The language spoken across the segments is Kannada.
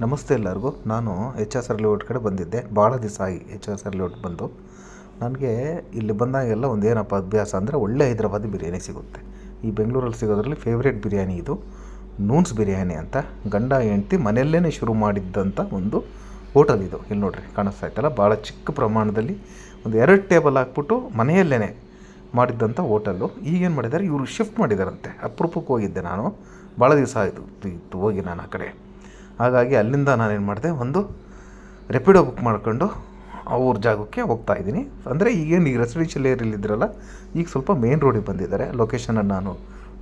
ನಮಸ್ತೆ ಎಲ್ಲರಿಗೂ. ನಾನು ಎಚ್ ಎಸ್ ಆರ್ ಲೇಔಟ್ ಕಡೆ ಬಂದಿದ್ದೆ. ಭಾಳ ದಿವಸ ಆಗಿ ಎಚ್ ಎಸ್ ಆರ್ ಲೇಔಟ್ ಬಂದು. ನನಗೆ ಇಲ್ಲಿ ಬಂದಾಗೆಲ್ಲ ಒಂದು ಏನಪ್ಪ ಅಭ್ಯಾಸ ಅಂದರೆ ಒಳ್ಳೆ ಹೈದ್ರಾಬಾದಿ ಬಿರಿಯಾನಿ ಸಿಗುತ್ತೆ. ಈ ಬೆಂಗಳೂರಲ್ಲಿ ಸಿಗೋದ್ರಲ್ಲಿ ಫೇವ್ರೇಟ್ ಬಿರಿಯಾನಿ ಇದು ನೂನ್ಸ್ ಬಿರಿಯಾನಿ ಅಂತ. ಗಂಡ ಹೆಂಡ್ತಿ ಮನೆಯಲ್ಲೇ ಶುರು ಮಾಡಿದ್ದಂಥ ಒಂದು ಹೋಟೆಲ್ ಇದು. ಇಲ್ಲಿ ನೋಡ್ರಿ ಕಾಣಿಸ್ತಾ ಇತ್ತಲ್ಲ, ಭಾಳ ಚಿಕ್ಕ ಪ್ರಮಾಣದಲ್ಲಿ ಒಂದು 2 ಟೇಬಲ್ ಹಾಕ್ಬಿಟ್ಟು ಮನೆಯಲ್ಲೇ ಮಾಡಿದ್ದಂಥ ಹೋಟೆಲ್ಲು. ಈಗೇನು ಮಾಡಿದ್ದಾರೆ, ಇವರು ಶಿಫ್ಟ್ ಮಾಡಿದಾರಂತೆ. ಅಪರೂಪಕ್ಕೆ ಹೋಗಿದ್ದೆ ನಾನು, ಭಾಳ ದಿವಸ ಆಯಿತು ಹೋಗಿ ನಾನು ಆ ಕಡೆ. ಹಾಗಾಗಿ ಅಲ್ಲಿಂದ ನಾನೇನು ಮಾಡಿದೆ, ಒಂದು ರೆಪಿಡೋ ಬುಕ್ ಮಾಡ್ಕೊಂಡು ಅವ್ರ ಜಾಗಕ್ಕೆ ಹೋಗ್ತಾಯಿದ್ದೀನಿ. ಅಂದರೆ ಈಗೇನು ಈ ರೆಸಿಡೆನ್ಷಿಯಲ್ ಏರಿಯಲ್ಲಿದ್ದರಲ್ಲ, ಈಗ ಸ್ವಲ್ಪ ಮೇನ್ ರೋಡಿಗೆ ಬಂದಿದ್ದಾರೆ. ಲೊಕೇಶನನ್ನು ನಾನು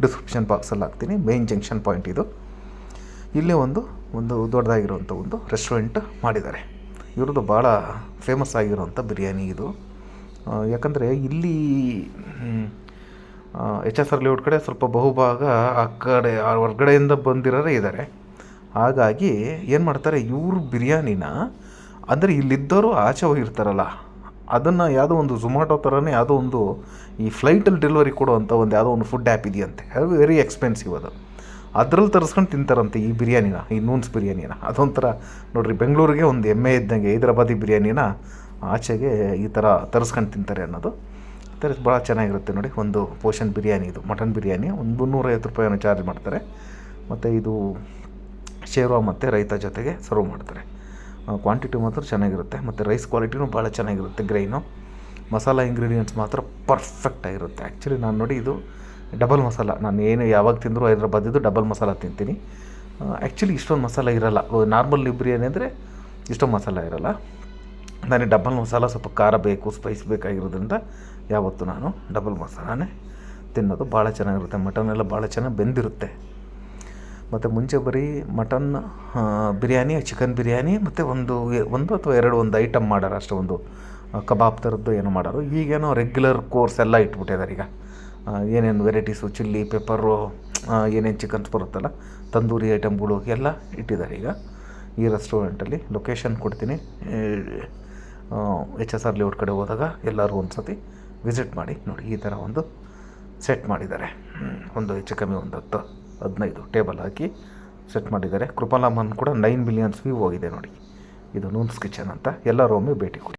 ಡಿಸ್ಕ್ರಿಪ್ಷನ್ ಬಾಕ್ಸಲ್ಲಿ ಹಾಕ್ತೀನಿ. ಮೇನ್ ಜಂಕ್ಷನ್ ಪಾಯಿಂಟ್ ಇದು. ಇಲ್ಲೇ ಒಂದು ದೊಡ್ಡದಾಗಿರೋಂಥ ಒಂದು ರೆಸ್ಟೋರೆಂಟ್ ಮಾಡಿದ್ದಾರೆ. ಇವ್ರದ್ದು ಭಾಳ ಫೇಮಸ್ ಆಗಿರೋಂಥ ಬಿರಿಯಾನಿ ಇದು. ಯಾಕಂದರೆ ಇಲ್ಲಿ ಎಚ್ ಎಸ್ ಆರ್ ಲೇಔಟ್ ಕಡೆ ಸ್ವಲ್ಪ ಬಹುಭಾಗ ಆ ಕಡೆ ಹೊರ್ಗಡೆಯಿಂದ ಬಂದಿರೋರೇ ಇದ್ದಾರೆ. ಹಾಗಾಗಿ ಏನು ಮಾಡ್ತಾರೆ, ಇವ್ರ ಬಿರಿಯಾನಿನ ಅಂದರೆ ಇಲ್ಲಿದ್ದವರು ಆಚೆ ಹೋಗಿರ್ತಾರಲ್ಲ, ಅದನ್ನು ಯಾವುದೋ ಒಂದು ಝೊಮ್ಯಾಟೊ ಥರನೇ ಯಾವುದೋ ಒಂದು ಈ ಫ್ಲೈಟಲ್ಲಿ ಡೆಲಿವರಿ ಕೊಡುವಂಥ ಒಂದು ಯಾವುದೋ ಒಂದು ಫುಡ್ ಆ್ಯಪ್ ಇದೆಯಂತೆ. ಅದು ವೆರಿ ಎಕ್ಸ್ಪೆನ್ಸಿವ್. ಅದರಲ್ಲಿ ತರಿಸ್ಕೊಂಡು ತಿಂತಾರಂತೆ ಈ ಬಿರಿಯಾನಿನ, ಈ ನೂನ್ಸ್ ಬಿರಿಯಾನಿನ. ಅದೊಂಥರ ನೋಡಿರಿ, ಬೆಂಗಳೂರಿಗೆ ಒಂದು ಹೆಮ್ಮೆ ಇದ್ದಂಗೆ ಹೈದ್ರಾಬಾದಿ ಬಿರಿಯಾನಿನ ಆಚೆಗೆ ಈ ಥರ ತರಿಸ್ಕೊಂಡು ತಿಂತಾರೆ ಅನ್ನೋದು. ಭಾಳ ಚೆನ್ನಾಗಿರುತ್ತೆ ನೋಡಿ. ಒಂದು ಪೋರ್ಷನ್ ಬಿರಿಯಾನಿ ಇದು, ಮಟನ್ ಬಿರಿಯಾನಿ. ಒಂದು 250 ರೂಪಾಯಿಯನ್ನು ಚಾರ್ಜ್ ಮಾಡ್ತಾರೆ. ಮತ್ತು ಇದು ಶೇರ್ವಾ ಮತ್ತು ರೈತ ಜೊತೆಗೆ ಸರ್ವ್ ಮಾಡ್ತಾರೆ. ಕ್ವಾಂಟಿಟಿ ಮಾತ್ರ ಚೆನ್ನಾಗಿರುತ್ತೆ. ಮತ್ತು ರೈಸ್ ಕ್ವಾಲಿಟಿನೂ ಭಾಳ ಚೆನ್ನಾಗಿರುತ್ತೆ. ಗ್ರೈನು ಮಸಾಲ ಇಂಗ್ರೀಡಿಯೆಂಟ್ಸ್ ಮಾತ್ರ ಪರ್ಫೆಕ್ಟಾಗಿರುತ್ತೆ. ಆ್ಯಕ್ಚುಲಿ ನಾನು ನೋಡಿ, ಇದು ಡಬಲ್ ಮಸಾಲ. ನಾನು ಏನು ಯಾವಾಗ ತಿಂದರೂ ಹೈದ್ರಾಬಾದಿದ್ದು ಡಬಲ್ ಮಸಾಲ ತಿಂತೀನಿ. ಆ್ಯಕ್ಚುಲಿ ಇಷ್ಟೊಂದು ಮಸಾಲ ಇರೋಲ್ಲ. ನಾರ್ಮಲ್ ಬಿರಿಯಾನಿ ಅಂದರೆ ಇಷ್ಟೊಂದು ಮಸಾಲ ಇರೋಲ್ಲ. ನನಗೆ ಡಬಲ್ ಮಸಾಲ ಸ್ವಲ್ಪ ಖಾರ ಬೇಕು, ಸ್ಪೈಸ್ ಬೇಕಾಗಿರೋದ್ರಿಂದ ಯಾವತ್ತೂ ನಾನು ಡಬಲ್ ಮಸಾಲನೇ ತಿನ್ನೋದು. ಭಾಳ ಚೆನ್ನಾಗಿರುತ್ತೆ. ಮಟನ್ ಎಲ್ಲ ಭಾಳ ಚೆನ್ನಾಗಿ ಬೆಂದಿರುತ್ತೆ. ಮತ್ತು ಮುಂಚೆ ಬರೀ ಮಟನ್ ಬಿರಿಯಾನಿ, ಚಿಕನ್ ಬಿರಿಯಾನಿ ಮತ್ತು ಒಂದು ಅಥವಾ 2 ಐಟಮ್ ಮಾಡೋರು ಅಷ್ಟೇ. ಒಂದು ಕಬಾಬ್ ಥರದ್ದು ಏನೋ ಮಾಡೋರು. ಈಗೇನೋ ರೆಗ್ಯುಲರ್ ಕೋರ್ಸ್ ಎಲ್ಲ ಇಟ್ಬಿಟ್ಟಿದ್ದಾರೆ. ಈಗ ಏನೇನು ವೆರೈಟೀಸು, ಚಿಲ್ಲಿ, ಪೆಪ್ಪರು, ಏನೇನು ಚಿಕನ್ಸ್ ಬರುತ್ತಲ್ಲ, ತಂದೂರಿ ಐಟಮ್ಗಳು ಎಲ್ಲ ಇಟ್ಟಿದ್ದಾರೆ ಈಗ ಈ ರೆಸ್ಟೋರೆಂಟಲ್ಲಿ. ಲೊಕೇಶನ್ ಕೊಡ್ತೀನಿ. ಎಚ್ ಎಸ್ ಆರ್ ಲೇಔಟ್ ಕಡೆ ಹೋದಾಗ ಎಲ್ಲರೂ ಒಂದು ಸತಿ ವಿಸಿಟ್ ಮಾಡಿ. ನೋಡಿ, ಈ ಥರ ಒಂದು ಸೆಟ್ ಮಾಡಿದ್ದಾರೆ. ಒಂದು ಹೆಚ್ಚು ಕಮ್ಮಿ ಒಂದು 10-15 ಟೇಬಲ್ ಹಾಕಿ ಸೆಟ್ ಮಾಡಿದ್ದಾರೆ. ಕೃಪಾಲಮ್ಮನ್ ಕೂಡ 9 ಮಿಲಿಯನ್ಸ್ ವ್ಯೂ ಹೋಗಿದೆ ನೋಡಿ. ಇದು ನೂನ್ಸ್ ಕಿಚನ್ ಅಂತ. ಎಲ್ಲರೂ ಒಮ್ಮೆ ಭೇಟಿ ಕೊಡಿ.